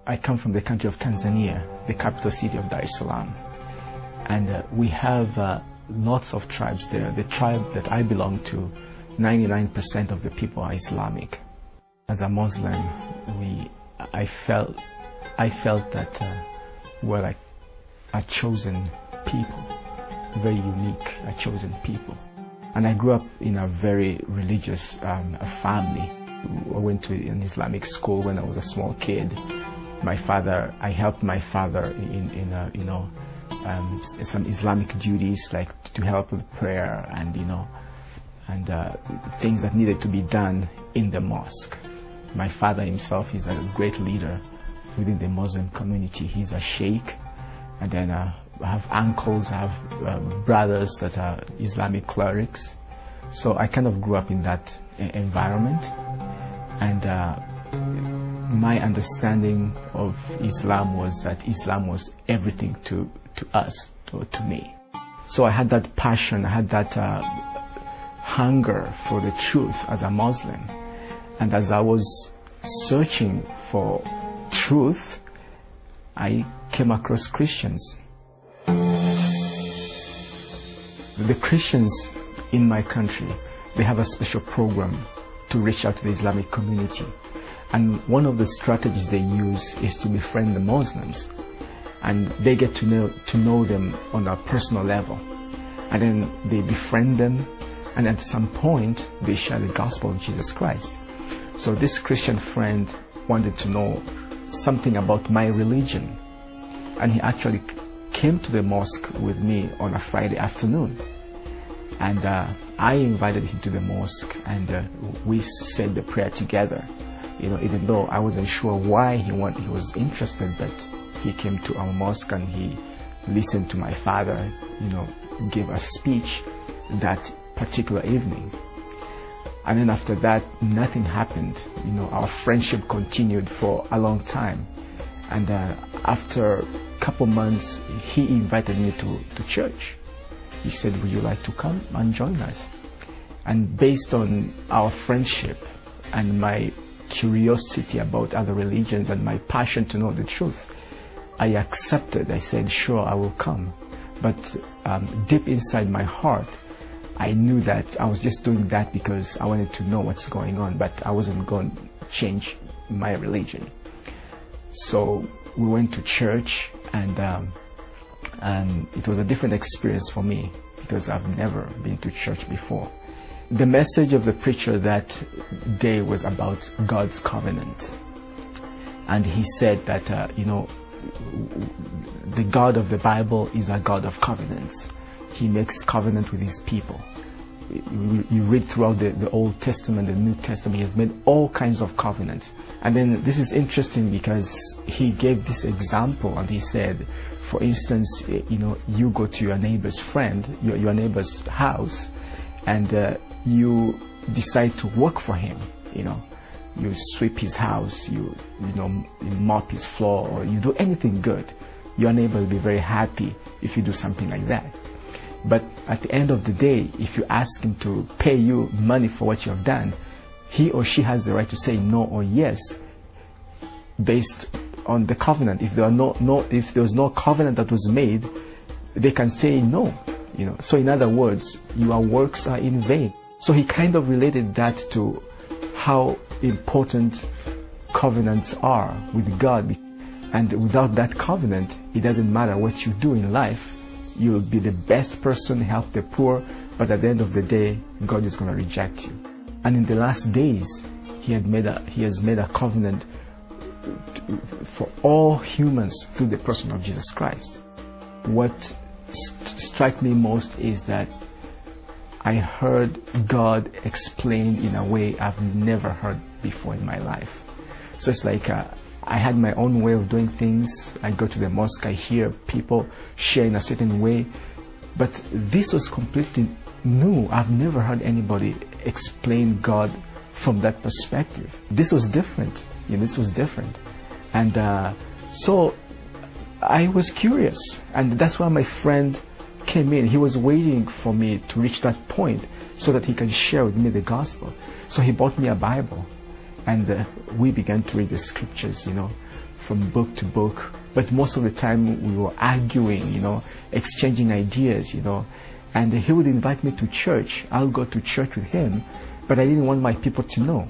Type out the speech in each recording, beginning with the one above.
I come from the country of Tanzania, the capital city of Dar es Salaam. And we have lots of tribes there. The tribe that I belong to, 99% of the people are Islamic. As a Muslim, I felt that we're like a chosen people, very unique, a chosen people. And I grew up in a very religious family. I went to an Islamic school when I was a small kid. I helped my father in some Islamic duties, like to help with prayer and things that needed to be done in the mosque. My father himself is a great leader within the Muslim community. He's a sheikh, and then I have uncles, I have brothers that are Islamic clerics. So I kind of grew up in that environment, and my understanding of Islam was that Islam was everything to us, to me. So I had that passion, I had that hunger for the truth as a Muslim. And as I was searching for truth, I came across Christians. The Christians in my country, they have a special program to reach out to the Islamic community. And one of the strategies they use is to befriend the Muslims. And they get to know them on a personal level. And then they befriend them, and at some point, they share the gospel of Jesus Christ. So this Christian friend wanted to know something about my religion. And he actually came to the mosque with me on a Friday afternoon. And I invited him to the mosque, and we said the prayer together. Even though I wasn't sure why he was interested, but he came to our mosque and he listened to my father, give a speech that particular evening. And then after that, nothing happened. Our friendship continued for a long time. And after a couple months, he invited me to church. He said, "Would you like to come and join us?" And based on our friendship and my curiosity about other religions and my passion to know the truth, I accepted. I said, "Sure, I will come." But deep inside my heart, I knew that I was just doing that because I wanted to know what's going on, but I wasn't going to change my religion. So we went to church, and it was a different experience for me because I've never been to church before. The message of the preacher that day was about God's covenant. And he said that, the God of the Bible is a God of covenants. He makes covenant with his people. You read throughout the Old Testament, the New Testament, he has made all kinds of covenants. And then this is interesting because he gave this example, and he said, for instance, you go to your neighbor's your neighbor's house, and you decide to work for him. You sweep his house, you mop his floor, or you do anything good. Your neighbor will be very happy if you do something like that. But at the end of the day, if you ask him to pay you money for what you have done, he or she has the right to say no or yes based on the covenant. If there was no covenant that was made, they can say no. So in other words, your works are in vain. So he kind of related that to how important covenants are with God. And without that covenant, it doesn't matter what you do in life. You'll be the best person, help the poor, but at the end of the day, God is going to reject you. And in the last days, he has made a covenant for all humans through the person of Jesus Christ. What struck me most is that I heard God explained in a way I've never heard before in my life. So it's like I had my own way of doing things. I go to the mosque, I hear people share in a certain way. But this was completely new. I've never heard anybody explain God from that perspective. This was different. This was different. And so I was curious. And that's why my friend came in. He was waiting for me to reach that point so that he can share with me the gospel. So he bought me a Bible. And we began to read the scriptures, from book to book. But most of the time we were arguing, exchanging ideas, And he would invite me to church. I'll go to church with him. But I didn't want my people to know,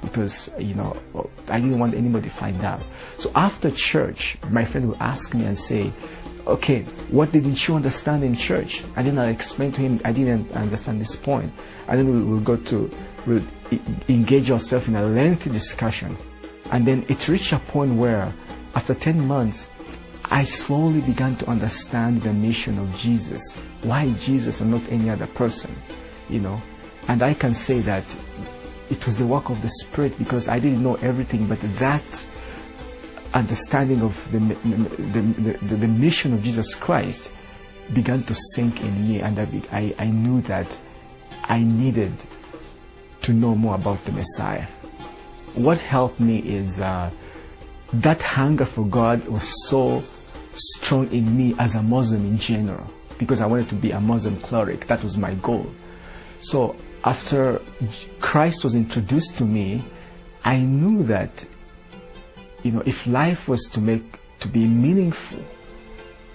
because, I didn't want anybody to find out. So after church, my friend would ask me and say, okay, what didn't you understand in church? And then I'll explain to him, I didn't understand this point. And then we'll engage ourselves in a lengthy discussion. And then it reached a point where, after 10 months, I slowly began to understand the mission of Jesus. Why Jesus and not any other person, And I can say that it was the work of the Spirit, because I didn't know everything, but that understanding of the mission of Jesus Christ began to sink in me, and I knew that I needed to know more about the Messiah. What helped me is that hunger for God was so strong in me as a Muslim in general, because I wanted to be a Muslim cleric. That was my goal. So after Christ was introduced to me, I knew that, if life was to be meaningful,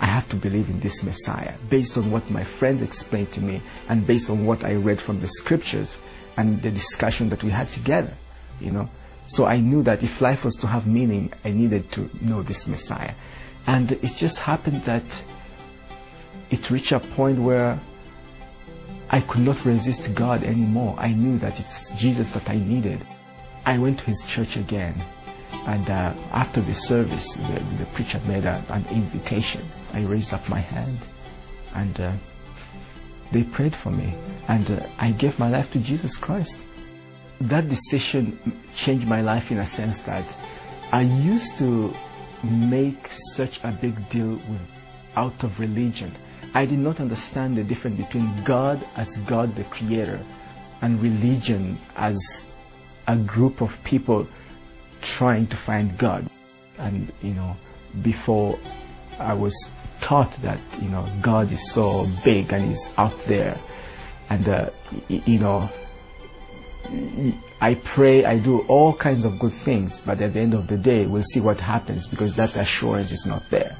I have to believe in this Messiah, based on what my friends explained to me, and based on what I read from the scriptures and the discussion that we had together, So I knew that if life was to have meaning, I needed to know this Messiah. And it just happened that it reached a point where I could not resist God anymore. I knew that it's Jesus that I needed. I went to his church again, and after the service, the preacher made an invitation. I raised up my hand, and they prayed for me, and I gave my life to Jesus Christ. That decision changed my life in a sense that I used to make such a big deal out of religion. I did not understand the difference between God as God the Creator and religion as a group of people trying to find God. And, before I was taught that, God is so big and He's out there. And, I pray, I do all kinds of good things, but at the end of the day, we'll see what happens, because that assurance is not there.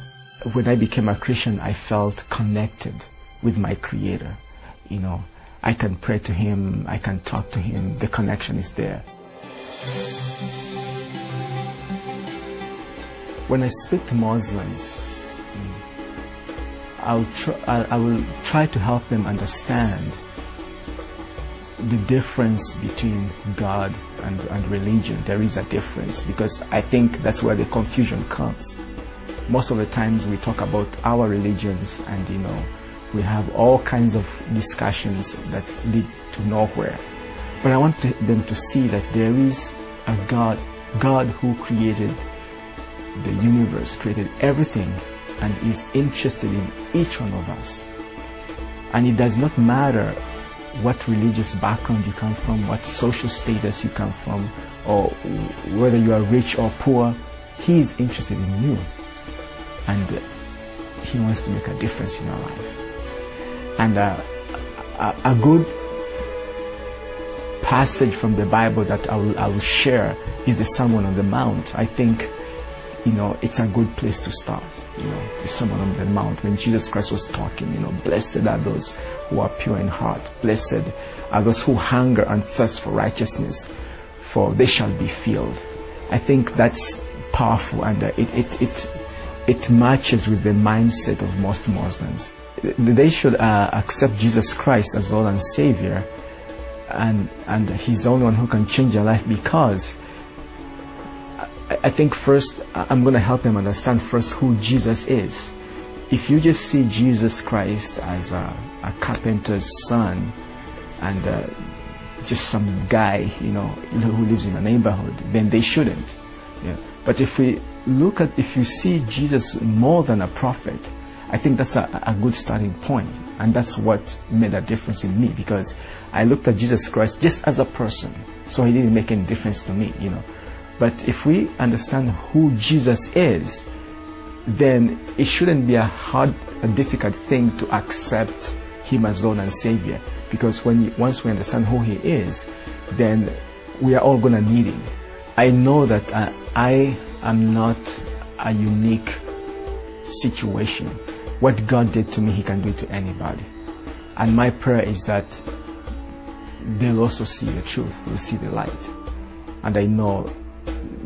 When I became a Christian, I felt connected with my Creator. I can pray to Him, I can talk to Him, the connection is there. When I speak to Muslims, I will try to help them understand the difference between God and religion. There is a difference, because I think that's where the confusion comes. Most of the times we talk about our religions, and we have all kinds of discussions that lead to nowhere. But I want them to see that there is a God who created the universe, created everything, and is interested in each one of us. And it does not matter what religious background you come from, what social status you come from, or whether you are rich or poor. He is interested in you, and He wants to make a difference in your life. And a good passage from the Bible that I will share is the Sermon on the Mount. I think it's a good place to start. The Sermon on the Mount, when Jesus Christ was talking, blessed are those who are pure in heart. Blessed are those who hunger and thirst for righteousness, for they shall be filled. I think that's powerful, and it matches with the mindset of most Muslims. They should accept Jesus Christ as Lord and Savior, and He's the only one who can change their life, because I think first, I'm going to help them understand first who Jesus is. If you just see Jesus Christ as a carpenter's son and just some guy, who lives in a neighborhood, then they shouldn't. Yeah. But if you see Jesus more than a prophet, I think that's a good starting point. And that's what made a difference in me, because I looked at Jesus Christ just as a person. So He didn't make any difference to me, But if we understand who Jesus is, then it shouldn't be a difficult thing to accept Him as Lord and Savior. Because once we understand who He is, then we are all going to need Him. I know that I am not a unique situation. What God did to me, He can do it to anybody. And my prayer is that they'll also see the truth, they'll see the light. And I know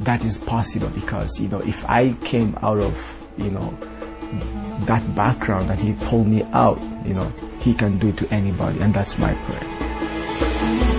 that is possible because, if I came out of, that background and He pulled me out, He can do it to anybody, and that's my prayer.